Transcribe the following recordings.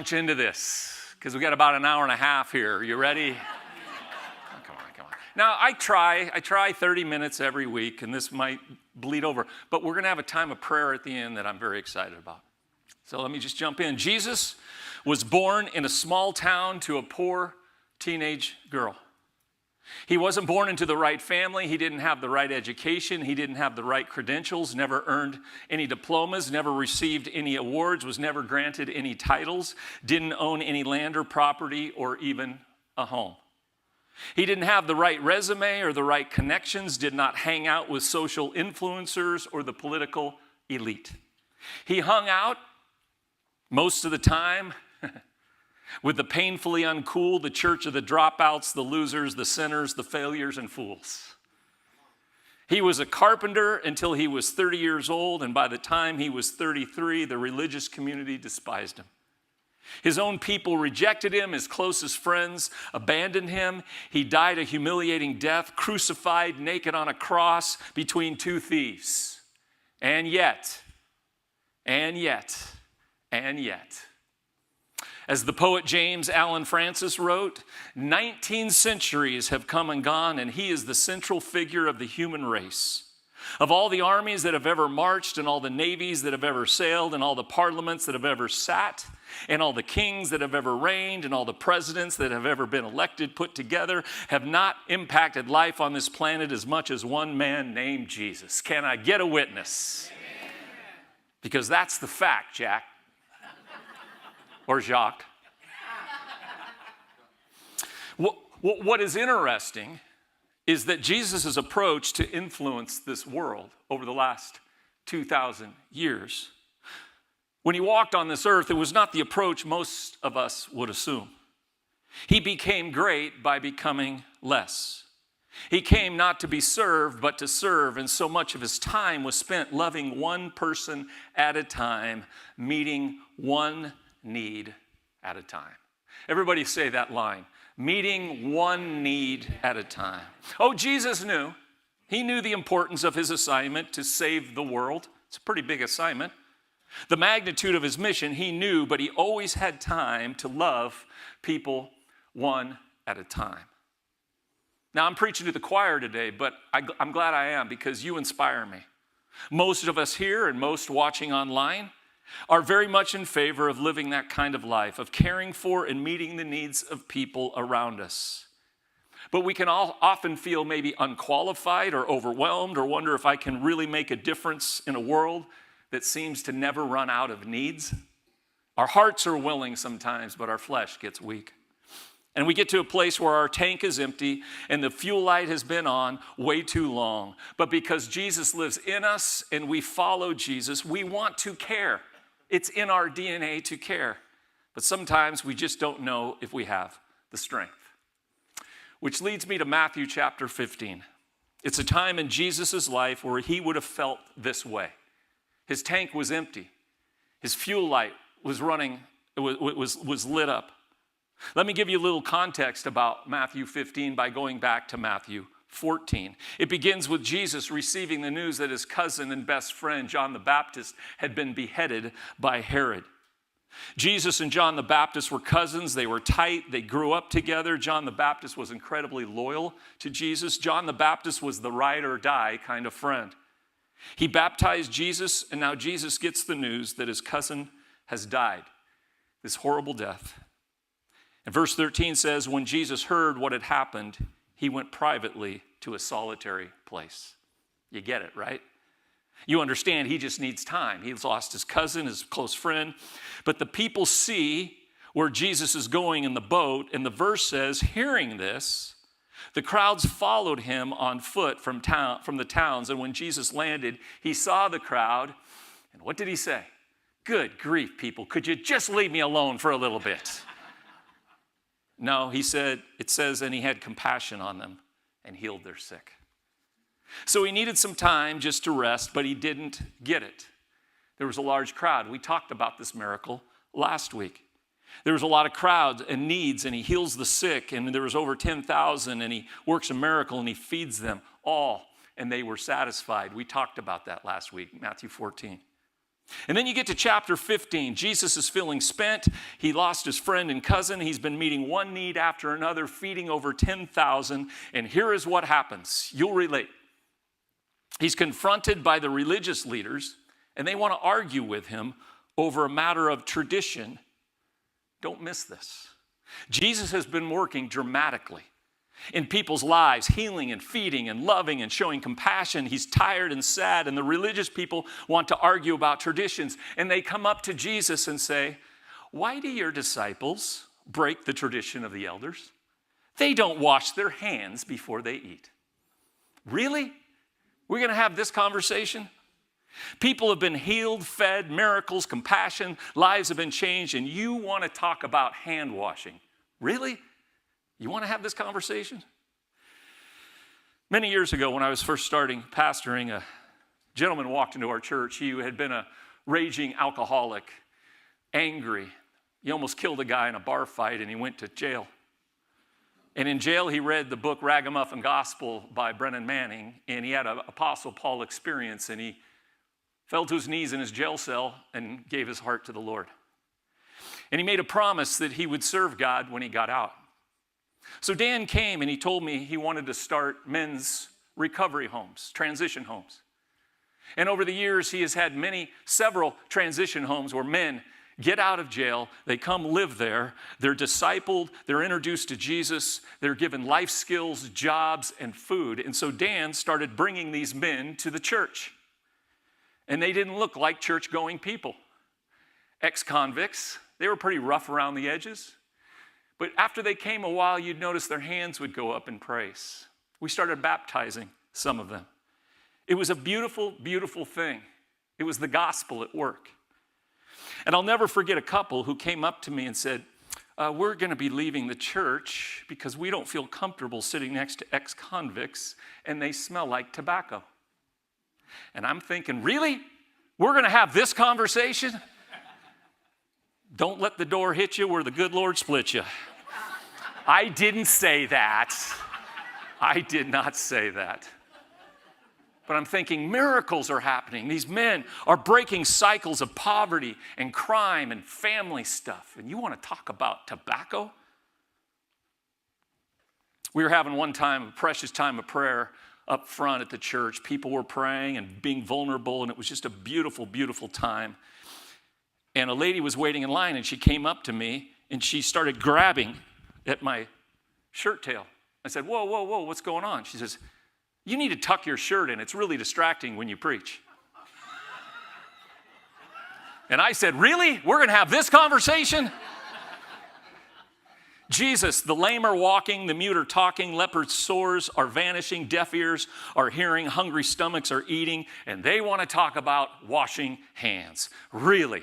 launch into this because we got about an hour and a half here. You ready? Oh, come on. Now, I try 30 minutes every week, and this might bleed over, but we're going to have a time of prayer at the end that I'm very excited about. So let me just jump in. Jesus was born in a small town to a poor teenage girl. He wasn't born into the right family. He didn't have the right education. He didn't have the right credentials, never earned any diplomas, never received any awards, was never granted any titles, didn't own any land or property or even a home. He didn't have the right resume or the right connections, did not hang out with social influencers or the political elite. He hung out most of the time with the painfully uncool, the church of the dropouts, the losers, the sinners, the failures, and fools. He was a carpenter until he was 30 years old, and by the time he was 33, the religious community despised him. His own people rejected him. His closest friends abandoned him. He died a humiliating death, crucified naked on a cross between two thieves. And yet, as the poet James Allen Francis wrote, 19 centuries have come and gone, and he is the central figure of the human race. Of all the armies that have ever marched, and all the navies that have ever sailed, and all the parliaments that have ever sat, and all the kings that have ever reigned, and all the presidents that have ever been elected, put together, have not impacted life on this planet as much as one man named Jesus. Can I get a witness? Because that's the fact, Jack. Or Jacques. What is interesting is that Jesus' approach to influence this world over the last 2,000 years, when he walked on this earth, it was not the approach most of us would assume. He became great by becoming less. He came not to be served, but to serve, and so much of his time was spent loving one person at a time, meeting one need at a time. Everybody say that line. Meeting one need at a time. Oh, Jesus knew. He knew the importance of his assignment to save the world. It's a pretty big assignment. The magnitude of his mission, he knew, but he always had time to love people one at a time. Now, I'm preaching to the choir today, but I'm glad I am because you inspire me. Most of us here and most watching online are very much in favor of living that kind of life, of caring for and meeting the needs of people around us. But we can all often feel maybe unqualified or overwhelmed or wonder if I can really make a difference in a world that seems to never run out of needs. Our hearts are willing sometimes, but our flesh gets weak. And we get to a place where our tank is empty and the fuel light has been on way too long. But because Jesus lives in us and we follow Jesus, we want to care. It's in our DNA to care. But sometimes we just don't know if we have the strength. Which leads me to Matthew chapter 15. It's a time in Jesus' life where he would have felt this way. His tank was empty. His fuel light was running, was lit up. Let me give you a little context about Matthew 15 by going back to Matthew 14. It begins with Jesus receiving the news that his cousin and best friend, John the Baptist, had been beheaded by Herod. Jesus and John the Baptist were cousins. They were tight. They grew up together. John the Baptist was incredibly loyal to Jesus. John the Baptist was the ride or die kind of friend. He baptized Jesus, and now Jesus gets the news that his cousin has died, this horrible death. And verse 13 says, when Jesus heard what had happened, he went privately to a solitary place. You get it, right? You understand he just needs time. He's lost his cousin, his close friend. But the people see where Jesus is going in the boat, and the verse says, hearing this, the crowds followed him on foot from the towns. And when Jesus landed, he saw the crowd. And what did he say? Good grief, people. Could you just leave me alone for a little bit? No, he said, it says, and he had compassion on them and healed their sick. So he needed some time just to rest, but he didn't get it. There was a large crowd. We talked about this miracle last week. There was a lot of crowds and needs, and he heals the sick, and there was over 10,000, and he works a miracle, and he feeds them all, and they were satisfied. We talked about that last week, Matthew 14. And then you get to chapter 15. Jesus is feeling spent. He lost his friend and cousin. He's been meeting one need after another, feeding over 10,000. And here is what happens. You'll relate. He's confronted by the religious leaders, and they want to argue with him over a matter of tradition. Don't miss this. Jesus has been working dramatically in people's lives, healing and feeding and loving and showing compassion. He's tired and sad, and the religious people want to argue about traditions. And they come up to Jesus and say, "Why do your disciples break the tradition of the elders? They don't wash their hands before they eat." Really? We're going to have this conversation? People have been healed, fed, miracles, compassion, lives have been changed, and you want to talk about hand washing. Really? You want to have this conversation? Many years ago, when I was first starting pastoring, a gentleman walked into our church. He had been a raging alcoholic, angry. He almost killed a guy in a bar fight, and he went to jail. And in jail, he read the book Ragamuffin Gospel by Brennan Manning, and he had an Apostle Paul experience, and he fell to his knees in his jail cell and gave his heart to the Lord. And he made a promise that he would serve God when he got out. So Dan came and he told me he wanted to start men's recovery homes, transition homes. And over the years, he has had several transition homes where men get out of jail, they come live there, they're discipled, they're introduced to Jesus, they're given life skills, jobs, and food. And so Dan started bringing these men to the church. And they didn't look like church-going people. Ex-convicts, they were pretty rough around the edges. But after they came a while, you'd notice their hands would go up in praise. We started baptizing some of them. It was a beautiful, beautiful thing. It was the gospel at work. And I'll never forget a couple who came up to me and said, "We're going to be leaving the church because we don't feel comfortable sitting next to ex-convicts and they smell like tobacco." And I'm thinking, really? We're going to have this conversation? Don't let the door hit you where the good Lord split you. I didn't say that. I did not say that. But I'm thinking miracles are happening. These men are breaking cycles of poverty and crime and family stuff. And you want to talk about tobacco? We were having one time, a precious time of prayer up front at the church. People were praying and being vulnerable, and it was just a beautiful, beautiful time. And a lady was waiting in line, and she came up to me, and she started grabbing at my shirt tail. I said, "Whoa, whoa, whoa, what's going on?" She says, "You need to tuck your shirt in. It's really distracting when you preach." And I said, "Really? We're going to have this conversation?" Jesus, the lame are walking, the mute are talking, leprous sores are vanishing, deaf ears are hearing, hungry stomachs are eating, and they want to talk about washing hands. Really?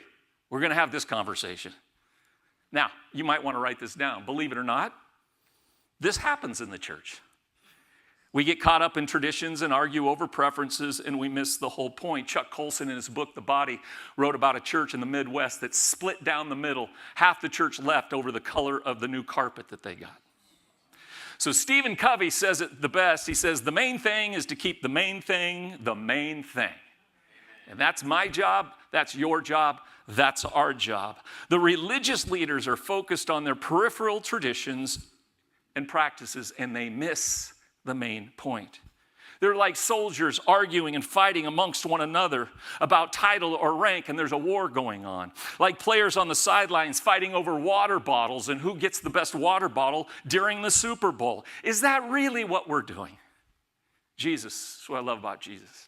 We're going to have this conversation. Now, you might want to write this down. Believe it or not, this happens in the church. We get caught up in traditions and argue over preferences, and we miss the whole point. Chuck Colson, in his book, The Body, wrote about a church in the Midwest that split down the middle. Half the church left over the color of the new carpet that they got. So Stephen Covey says it the best. He says, the main thing is to keep the main thing the main thing. And that's my job. That's your job. That's our job. The religious leaders are focused on their peripheral traditions and practices, and they miss the main point. They're like soldiers arguing and fighting amongst one another about title or rank, and there's a war going on. Like players on the sidelines fighting over water bottles and who gets the best water bottle during the Super Bowl. Is that really what we're doing? Jesus, that's what I love about Jesus.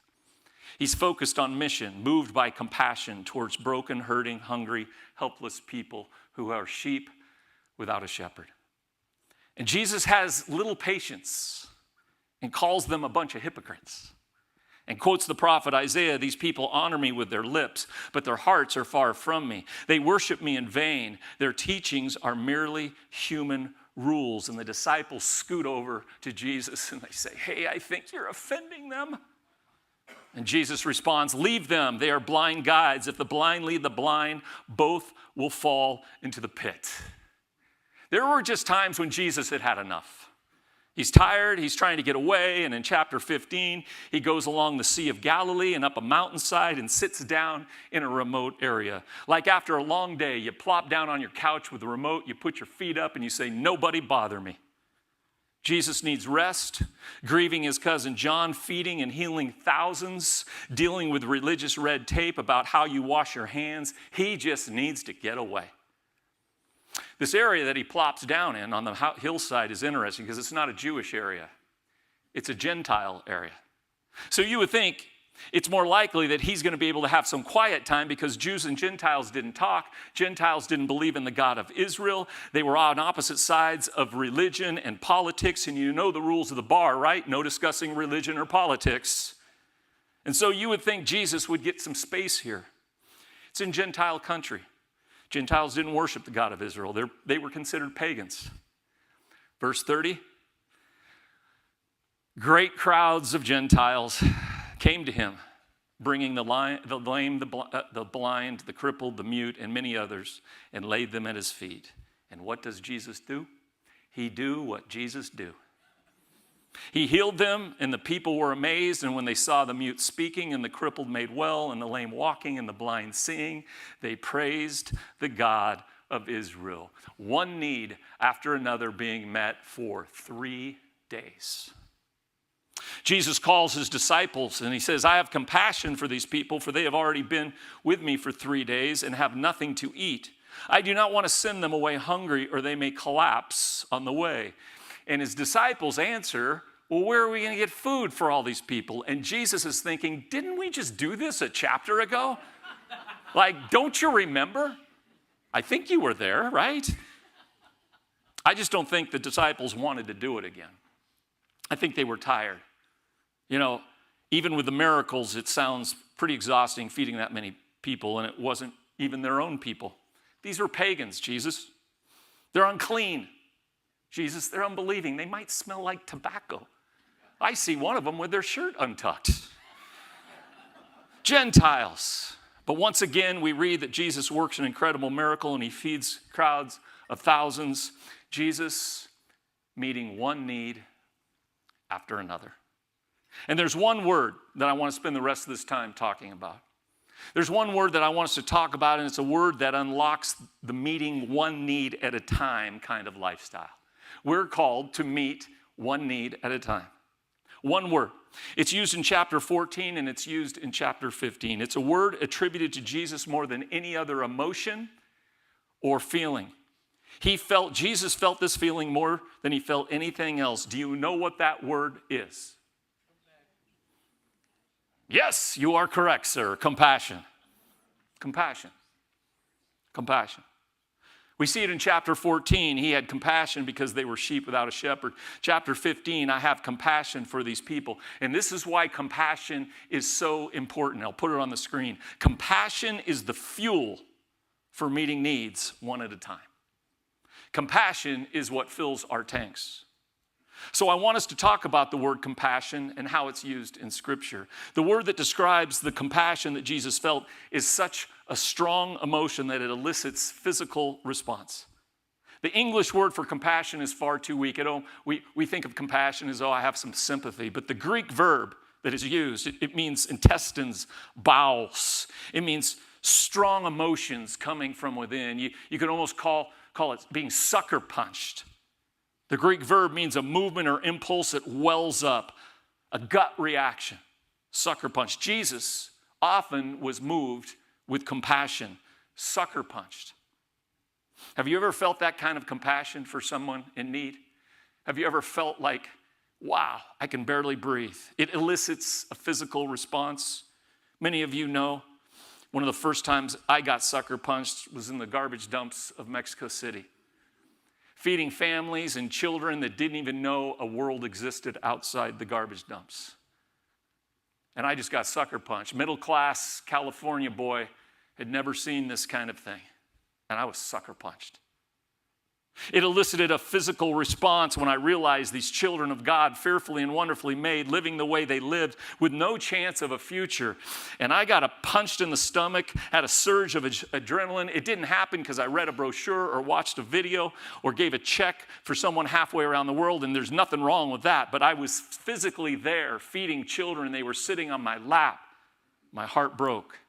He's focused on mission, moved by compassion towards broken, hurting, hungry, helpless people who are sheep without a shepherd. And Jesus has little patience and calls them a bunch of hypocrites, and quotes the prophet Isaiah, "These people honor me with their lips, but their hearts are far from me. They worship me in vain. Their teachings are merely human rules." And the disciples scoot over to Jesus and they say, "Hey, I think you're offending them." And Jesus responds, "Leave them. They are blind guides. If the blind lead the blind, both will fall into the pit." There were just times when Jesus had had enough. He's tired, he's trying to get away, and in chapter 15, he goes along the Sea of Galilee and up a mountainside and sits down in a remote area. Like after a long day, you plop down on your couch with the remote, you put your feet up, and you say, "Nobody bother me." Jesus needs rest, grieving his cousin John, feeding and healing thousands, dealing with religious red tape about how you wash your hands. He just needs to get away. This area that he plops down in on the hillside is interesting because it's not a Jewish area. It's a Gentile area. So you would think it's more likely that he's going to be able to have some quiet time because Jews and Gentiles didn't talk. Gentiles didn't believe in the God of Israel. They were on opposite sides of religion and politics, and you know the rules of the bar, right? No discussing religion or politics. And so you would think Jesus would get some space here. It's in Gentile country. Gentiles didn't worship the God of Israel. They were considered pagans. Verse 30, great crowds of Gentiles came to him, bringing the lame, the blind, the crippled, the mute, and many others, and laid them at his feet. And what does Jesus do? He do what Jesus do. He healed them, and the people were amazed, and when they saw the mute speaking, and the crippled made well, and the lame walking, and the blind seeing, they praised the God of Israel. One need after another being met for 3 days. Jesus calls his disciples, and he says, "I have compassion for these people, for they have already been with me for 3 days and have nothing to eat. I do not want to send them away hungry, or they may collapse on the way." And his disciples answer, "Well, where are we going to get food for all these people?" And Jesus is thinking, didn't we just do this a chapter ago? Like, don't you remember? I think you were there, right? I just don't think the disciples wanted to do it again. I think they were tired. You know, even with the miracles, it sounds pretty exhausting feeding that many people, and it wasn't even their own people. These were pagans, Jesus. They're unclean. Jesus, they're unbelieving. They might smell like tobacco. I see one of them with their shirt untucked. Gentiles. But once again, we read that Jesus works an incredible miracle and he feeds crowds of thousands. Jesus meeting one need after another. And there's one word that I want to spend the rest of this time talking about. There's one word that I want us to talk about, and it's a word that unlocks the meeting one need at a time kind of lifestyle. We're called to meet one need at a time. One word. It's used in chapter 14 and it's used in chapter 15. It's a word attributed to Jesus more than any other emotion or feeling. Jesus felt this feeling more than he felt anything else. Do you know what that word is? Yes, you are correct, sir. Compassion. Compassion. Compassion. We see it in chapter 14. He had compassion because they were sheep without a shepherd. Chapter 15, I have compassion for these people. And this is why compassion is so important. I'll put it on the screen. Compassion is the fuel for meeting needs one at a time. Compassion is what fills our tanks. So I want us to talk about the word compassion and how it's used in Scripture. The word that describes the compassion that Jesus felt is such a strong emotion that it elicits physical response. The English word for compassion is far too weak. We think of compassion as, I have some sympathy. But the Greek verb that is used, it means intestines, bowels. It means strong emotions coming from within. You could almost call it being sucker punched. The Greek verb means a movement or impulse that wells up, a gut reaction, sucker punch. Jesus often was moved with compassion, sucker punched. Have you ever felt that kind of compassion for someone in need? Have you ever felt like, wow, I can barely breathe? It elicits a physical response. Many of you know one of the first times I got sucker punched was in the garbage dumps of Mexico City, feeding families and children that didn't even know a world existed outside the garbage dumps. And I just got sucker punched. Middle-class California boy had never seen this kind of thing. And I was sucker punched. It elicited a physical response when I realized these children of God, fearfully and wonderfully made, living the way they lived with no chance of a future. And I got punched in the stomach, had a surge of adrenaline. It didn't happen because I read a brochure or watched a video or gave a check for someone halfway around the world, and there's nothing wrong with that. But I was physically there feeding children. They were sitting on my lap. My heart broke.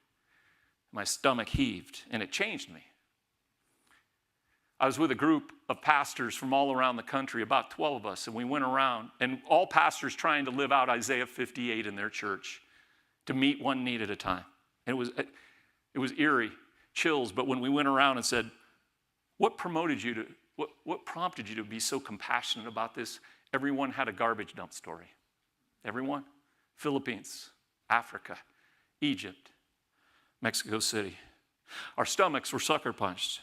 My stomach heaved, and it changed me. I was with a group of pastors from all around the country, about 12 of us, and we went around, and all pastors trying to live out Isaiah 58 in their church, to meet one need at a time. And it was eerie, chills, but when we went around and said, what prompted you to be so compassionate about this? Everyone had a garbage dump story. Everyone. Philippines, Africa, Egypt, Mexico City. Our stomachs were sucker punched.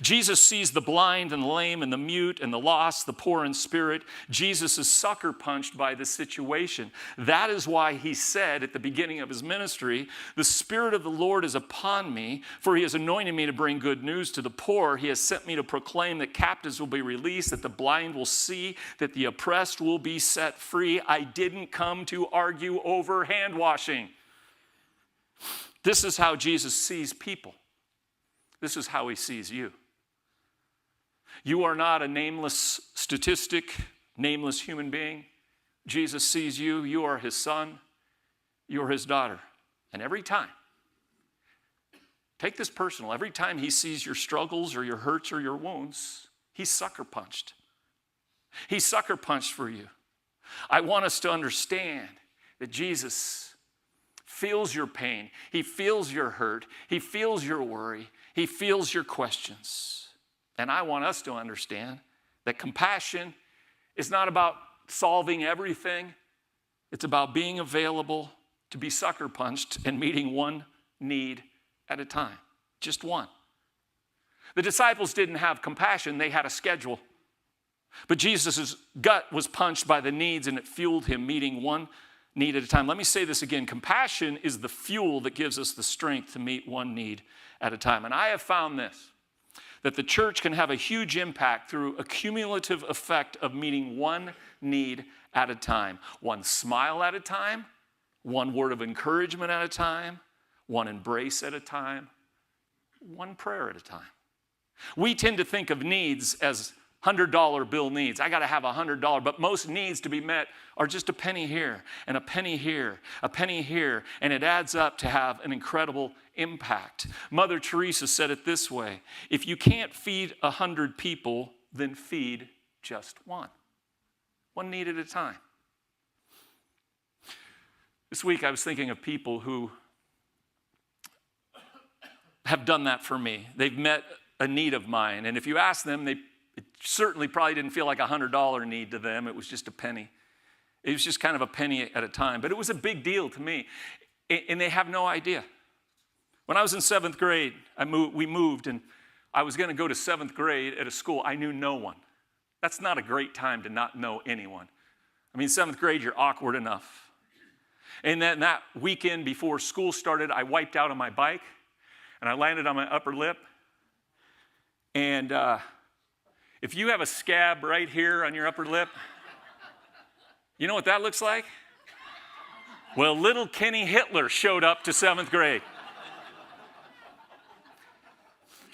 Jesus sees the blind and the lame and the mute and the lost, the poor in spirit. Jesus is sucker punched by this situation. That is why he said at the beginning of his ministry, the Spirit of the Lord is upon me, for he has anointed me to bring good news to the poor. He has sent me to proclaim that captives will be released, that the blind will see, that the oppressed will be set free. I didn't come to argue over hand washing. This is how Jesus sees people. This is how he sees you. You are not a nameless statistic, nameless human being. Jesus sees you. You are his son. You are his daughter. And every time, take this personal, every time he sees your struggles or your hurts or your wounds, he's sucker punched. He's sucker punched for you. I want us to understand that Jesus feels your pain. He feels your hurt. He feels your worry. He feels your questions. And I want us to understand that compassion is not about solving everything. It's about being available to be sucker punched and meeting one need at a time. Just one. The disciples didn't have compassion. They had a schedule. But Jesus' gut was punched by the needs, and it fueled him meeting one need at a time. Let me say this again. Compassion is the fuel that gives us the strength to meet one need at a time. And I have found this, that the church can have a huge impact through a cumulative effect of meeting one need at a time. One smile at a time, one word of encouragement at a time, one embrace at a time, one prayer at a time. We tend to think of needs as $100 bill needs. I got to have $100, but most needs to be met are just a penny here and a penny here, a penny here, and it adds up to have an incredible impact. Mother Teresa said it this way: if you can't feed 100 people, then feed just one need at a time. This week I was thinking of people who have done that for me. They've met a need of mine, and if you ask them, it certainly probably didn't feel like a $100 need to them. It was just a penny. It was just kind of a penny at a time. But it was a big deal to me. And they have no idea. When I was in 7th grade, we moved, and I was going to go to 7th grade at a school. I knew no one. That's not a great time to not know anyone. I mean, 7th grade, you're awkward enough. And then that weekend before school started, I wiped out on my bike, and I landed on my upper lip. And if you have a scab right here on your upper lip, you know what that looks like? Well, little Kenny Hitler showed up to 7th grade.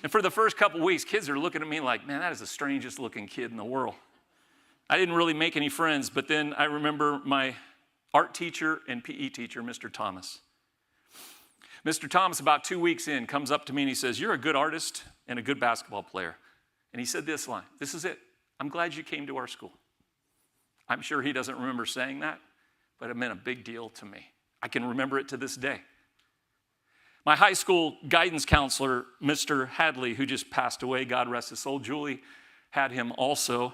And for the first couple weeks, kids are looking at me like, man, that is the strangest looking kid in the world. I didn't really make any friends, but then I remember my art teacher and PE teacher, Mr. Thomas. Mr. Thomas, about 2 weeks in, comes up to me and he says, you're a good artist and a good basketball player. And he said this line: this is it. I'm glad you came to our school. I'm sure he doesn't remember saying that, but it meant a big deal to me. I can remember it to this day. My high school guidance counselor, Mr. Hadley, who just passed away, God rest his soul, Julie had him also.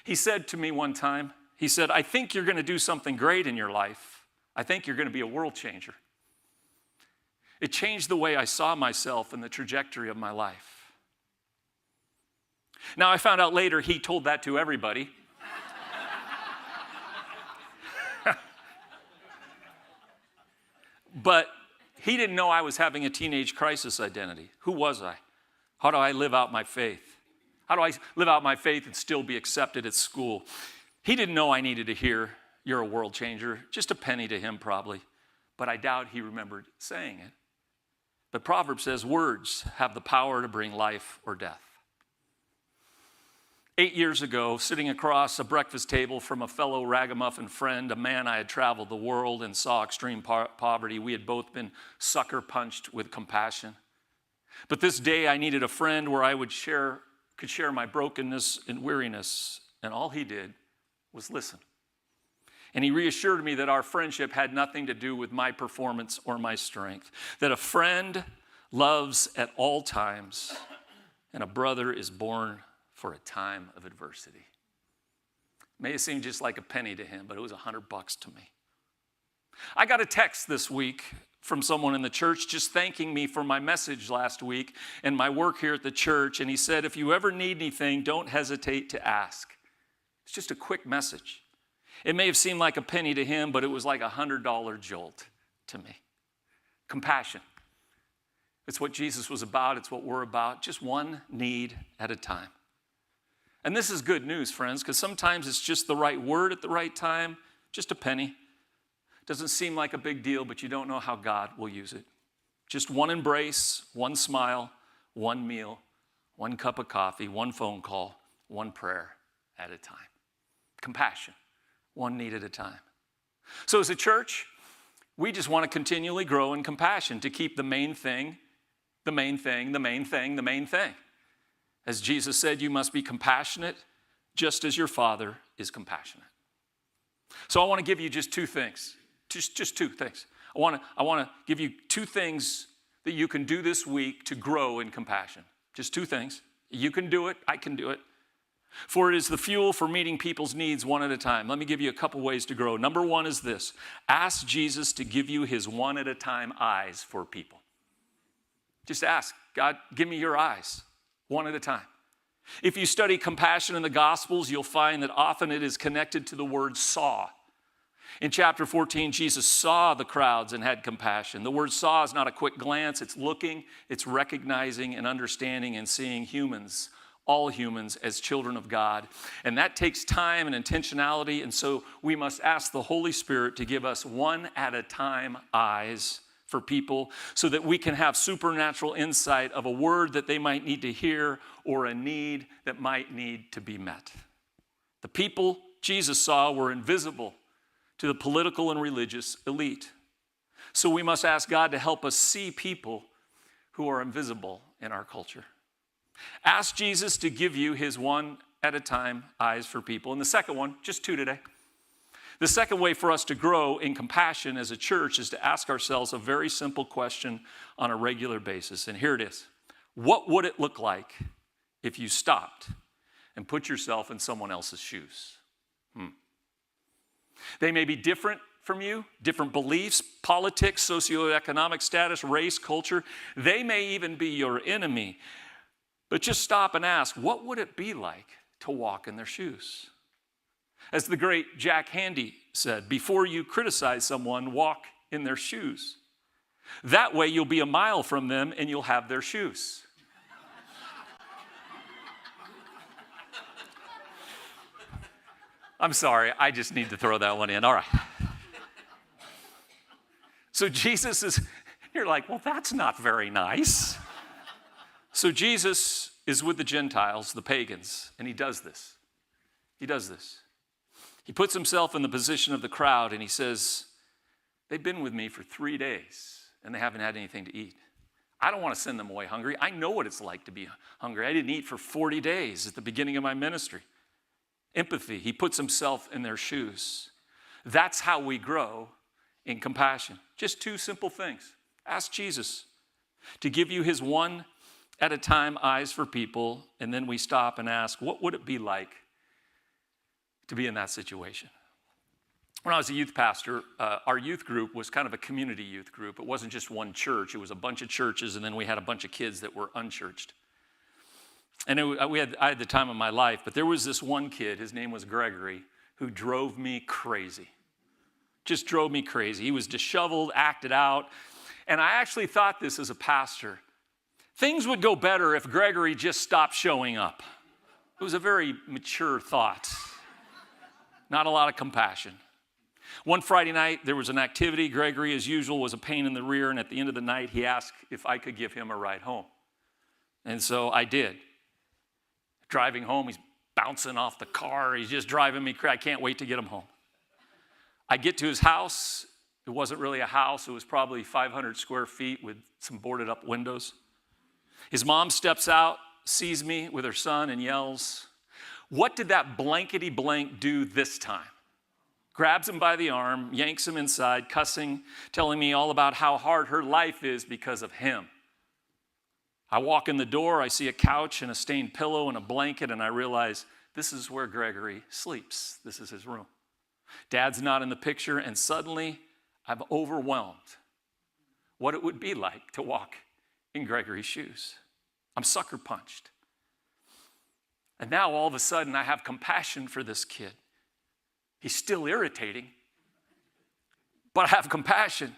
He said to me one time, he said, I think you're going to do something great in your life. I think you're going to be a world changer. It changed the way I saw myself and the trajectory of my life. Now, I found out later he told that to everybody. But he didn't know I was having a teenage crisis identity. Who was I? How do I live out my faith? How do I live out my faith and still be accepted at school? He didn't know I needed to hear, "You're a world changer." Just a penny to him probably, but I doubt he remembered saying it. But Proverbs says words have the power to bring life or death. 8 years ago, sitting across a breakfast table from a fellow ragamuffin friend, a man I had traveled the world and saw extreme poverty, we had both been sucker punched with compassion. But this day I needed a friend where I could share my brokenness and weariness, and all he did was listen. And he reassured me that our friendship had nothing to do with my performance or my strength, that a friend loves at all times, and a brother is born for a time of adversity. May have seemed just like a penny to him, but it was $100 to me. I got a text this week from someone in the church just thanking me for my message last week and my work here at the church. And he said, "If you ever need anything, don't hesitate to ask." It's just a quick message. It may have seemed like a penny to him, but it was like a $100 jolt to me. Compassion. It's what Jesus was about. It's what we're about. Just one need at a time. And this is good news, friends, because sometimes it's just the right word at the right time, just a penny. Doesn't seem like a big deal, but you don't know how God will use it. Just one embrace, one smile, one meal, one cup of coffee, one phone call, one prayer at a time. Compassion, one need at a time. So as a church, we just want to continually grow in compassion to keep the main thing, the main thing, the main thing, the main thing. As Jesus said, you must be compassionate just as your Father is compassionate. So I want to give you just two things. Just two things. I want to give you two things that you can do this week to grow in compassion. Just two things. You can do it. I can do it. For it is the fuel for meeting people's needs one at a time. Let me give you a couple ways to grow. Number one is this. Ask Jesus to give you his one at a time eyes for people. Just ask, "God, give me your eyes. One at a time." If you study compassion in the Gospels, you'll find that often it is connected to the word saw. In chapter 14, Jesus saw the crowds and had compassion. The word saw is not a quick glance. It's looking, it's recognizing and understanding and seeing humans, all humans, as children of God. And that takes time and intentionality. And so we must ask the Holy Spirit to give us one at a time eyes for people so that we can have supernatural insight of a word that they might need to hear or a need that might need to be met. The people Jesus saw were invisible to the political and religious elite. So we must ask God to help us see people who are invisible in our culture. Ask Jesus to give you his one at a time eyes for people. And the second one, just two today. The second way for us to grow in compassion as a church is to ask ourselves a very simple question on a regular basis. And here it is. What would it look like if you stopped and put yourself in someone else's shoes? They may be different from you, different beliefs, politics, socioeconomic status, race, culture. They may even be your enemy. But just stop and ask, what would it be like to walk in their shoes? As the great Jack Handy said, before you criticize someone, walk in their shoes. That way you'll be a mile from them and you'll have their shoes. I'm sorry, I just need to throw that one in. All right. So Jesus is, you're like, well, that's not very nice. So Jesus is with the Gentiles, the pagans, and he does this. He does this. He puts himself in the position of the crowd and he says, they've been with me for 3 days and they haven't had anything to eat. I don't want to send them away hungry. I know what it's like to be hungry. I didn't eat for 40 days at the beginning of my ministry. Empathy. He puts himself in their shoes. That's how we grow in compassion. Just two simple things. Ask Jesus to give you his one at a time eyes for people, and then we stop and ask, what would it be like to be in that situation? When I was a youth pastor, our youth group was kind of a community youth group. It wasn't just one church. It was a bunch of churches, and then we had a bunch of kids that were unchurched. And I had the time of my life, but there was this one kid, his name was Gregory, who drove me crazy. Just drove me crazy. He was disheveled, acted out. And I actually thought this as a pastor. Things would go better if Gregory just stopped showing up. It was a very mature thought. Not a lot of compassion. One Friday night, there was an activity. Gregory, as usual, was a pain in the rear, and at the end of the night, he asked if I could give him a ride home. And so I did. Driving home, he's bouncing off the car. He's just driving me crazy. I can't wait to get him home. I get to his house. It wasn't really a house. It was probably 500 square feet with some boarded up windows. His mom steps out, sees me with her son, and yells, "What did that blankety blank do this time?" Grabs him by the arm, yanks him inside, cussing, telling me all about how hard her life is because of him. I walk in the door, I see a couch and a stained pillow and a blanket, and I realize this is where Gregory sleeps. This is his room. Dad's not in the picture, and suddenly I'm overwhelmed what it would be like to walk in Gregory's shoes. I'm sucker punched. And now all of a sudden I have compassion for this kid. He's still irritating, but I have compassion.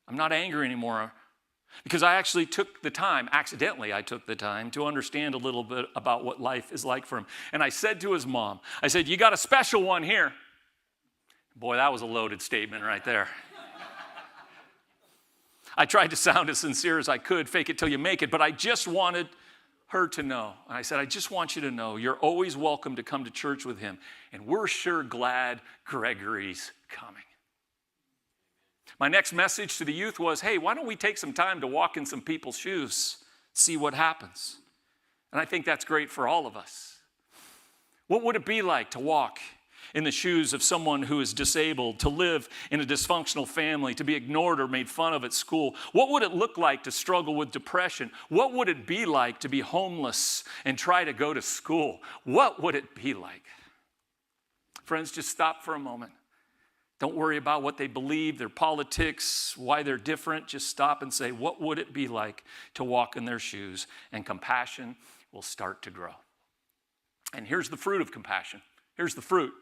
I'm not angry anymore because I actually took the time, accidentally I took the time to understand a little bit about what life is like for him. And I said to his mom, I said, "You got a special one here." Boy, that was a loaded statement right there. I tried to sound as sincere as I could, fake it till you make it, but I just wanted her to know. And I said, "I just want you to know you're always welcome to come to church with him. And we're sure glad Gregory's coming." My next message to the youth was, hey, why don't we take some time to walk in some people's shoes, see what happens? And I think that's great for all of us. What would it be like to walk in the shoes of someone who is disabled, to live in a dysfunctional family, to be ignored or made fun of at school? What would it look like to struggle with depression? What would it be like to be homeless and try to go to school? What would it be like? Friends, just stop for a moment. Don't worry about what they believe, their politics, why they're different. Just stop and say, what would it be like to walk in their shoes? And compassion will start to grow. And here's the fruit of compassion. Here's the fruit.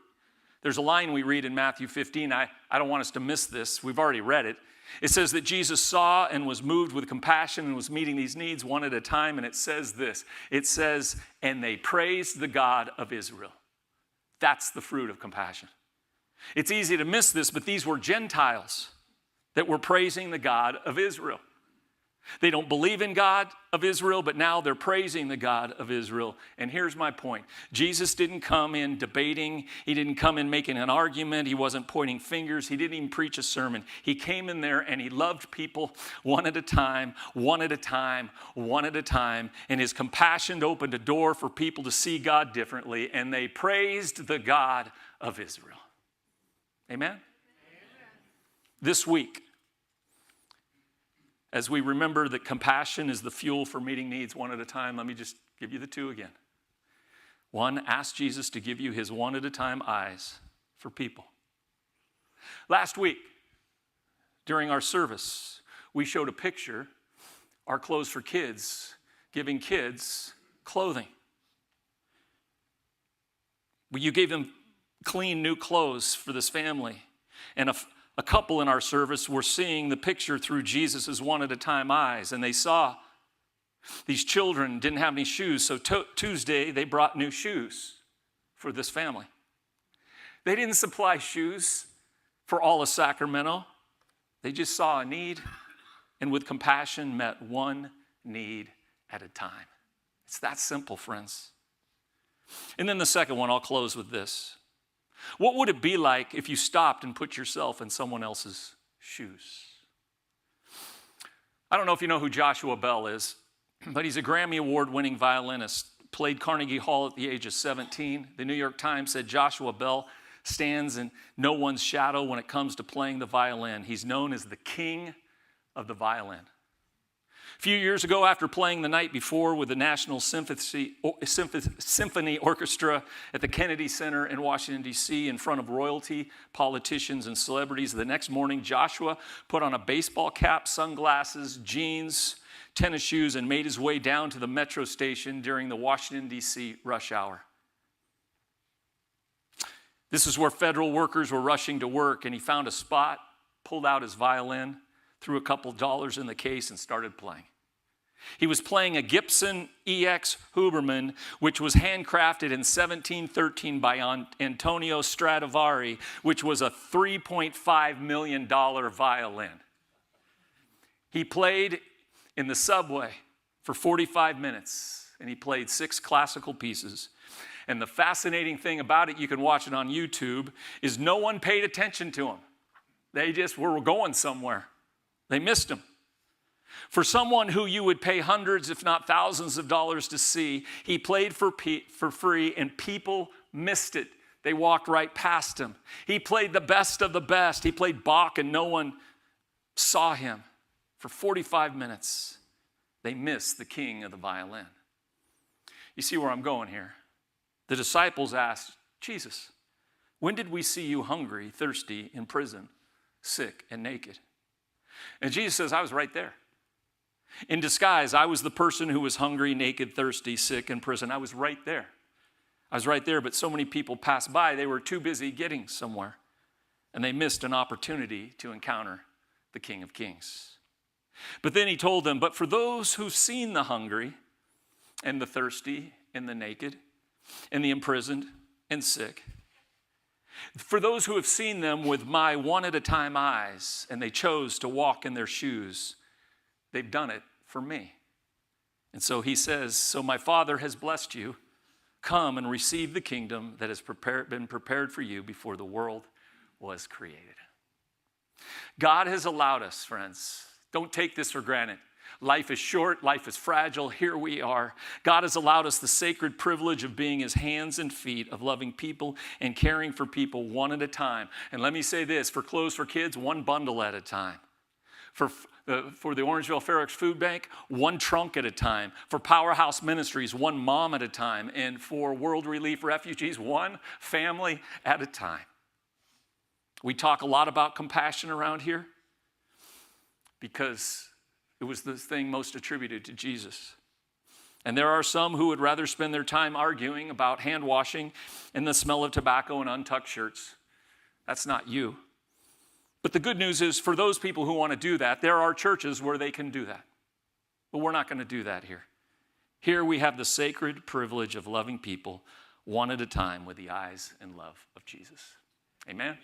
There's a line we read in Matthew 15. I don't want us to miss this. We've already read it. It says that Jesus saw and was moved with compassion and was meeting these needs one at a time. And it says this. It says, and they praised the God of Israel. That's the fruit of compassion. It's easy to miss this, but these were Gentiles that were praising the God of Israel. They don't believe in God of Israel, but now they're praising the God of Israel. And here's my point. Jesus didn't come in debating. He didn't come in making an argument. He wasn't pointing fingers. He didn't even preach a sermon. He came in there and he loved people one at a time, one at a time, one at a time. And his compassion opened a door for people to see God differently. And they praised the God of Israel. Amen? Amen. This week, as we remember that compassion is the fuel for meeting needs one at a time, let me just give you the two again. One, ask Jesus to give you his one at a time eyes for people. Last week, during our service, we showed a picture, our Clothes for Kids, giving kids clothing. You gave them clean new clothes for this family. And a couple in our service were seeing the picture through Jesus' one at a time eyes. And they saw these children didn't have any shoes. So Tuesday, they brought new shoes for this family. They didn't supply shoes for all of Sacramento. They just saw a need and with compassion met one need at a time. It's that simple, friends. And then the second one, I'll close with this. What would it be like if you stopped and put yourself in someone else's shoes? I don't know if you know who Joshua Bell is, but he's a Grammy Award-winning violinist, played Carnegie Hall at the age of 17. The New York Times said Joshua Bell stands in no one's shadow when it comes to playing the violin. He's known as the king of the violin. A few years ago, after playing the night before with the National Symphony Orchestra at the Kennedy Center in Washington, D.C., in front of royalty, politicians, and celebrities, the next morning, Joshua put on a baseball cap, sunglasses, jeans, tennis shoes, and made his way down to the metro station during the Washington, D.C. rush hour. This is where federal workers were rushing to work, and he found a spot, pulled out his violin, threw a couple dollars in the case, and started playing. He was playing a Gibson EX Huberman, which was handcrafted in 1713 by Antonio Stradivari, which was a $3.5 million violin. He played in the subway for 45 minutes, and he played 6 classical pieces. And the fascinating thing about it, you can watch it on YouTube, is no one paid attention to him. They just were going somewhere. They missed him. For someone who you would pay hundreds, if not thousands of dollars to see, he played for free, and people missed it. They walked right past him. He played the best of the best. He played Bach, and no one saw him. For 45 minutes, they missed the king of the violin. You see where I'm going here? The disciples asked, Jesus, when did we see you hungry, thirsty, in prison, sick, and naked? And Jesus says, I was right there. In disguise, I was the person who was hungry, naked, thirsty, sick, in prison. I was right there. I was right there, but so many people passed by, they were too busy getting somewhere, and they missed an opportunity to encounter the King of Kings. But then he told them, but for those who've seen the hungry and the thirsty and the naked and the imprisoned and sick, for those who have seen them with my one-at-a-time eyes and they chose to walk in their shoes, they've done it for me. And so he says, so my Father has blessed you. Come and receive the kingdom that has been prepared for you before the world was created. God has allowed us, friends. Don't take this for granted. Life is short. Life is fragile. Here we are. God has allowed us the sacred privilege of being his hands and feet, of loving people and caring for people one at a time. And let me say this, for clothes for kids, one bundle at a time. For the Orangeville Fair Oaks Food Bank, one trunk at a time. For Powerhouse Ministries, one mom at a time. And for World Relief Refugees, one family at a time. We talk a lot about compassion around here because it was the thing most attributed to Jesus. And there are some who would rather spend their time arguing about hand washing and the smell of tobacco and untucked shirts. That's not you. But the good news is for those people who want to do that, there are churches where they can do that. But we're not going to do that here. Here we have the sacred privilege of loving people one at a time with the eyes and love of Jesus. Amen?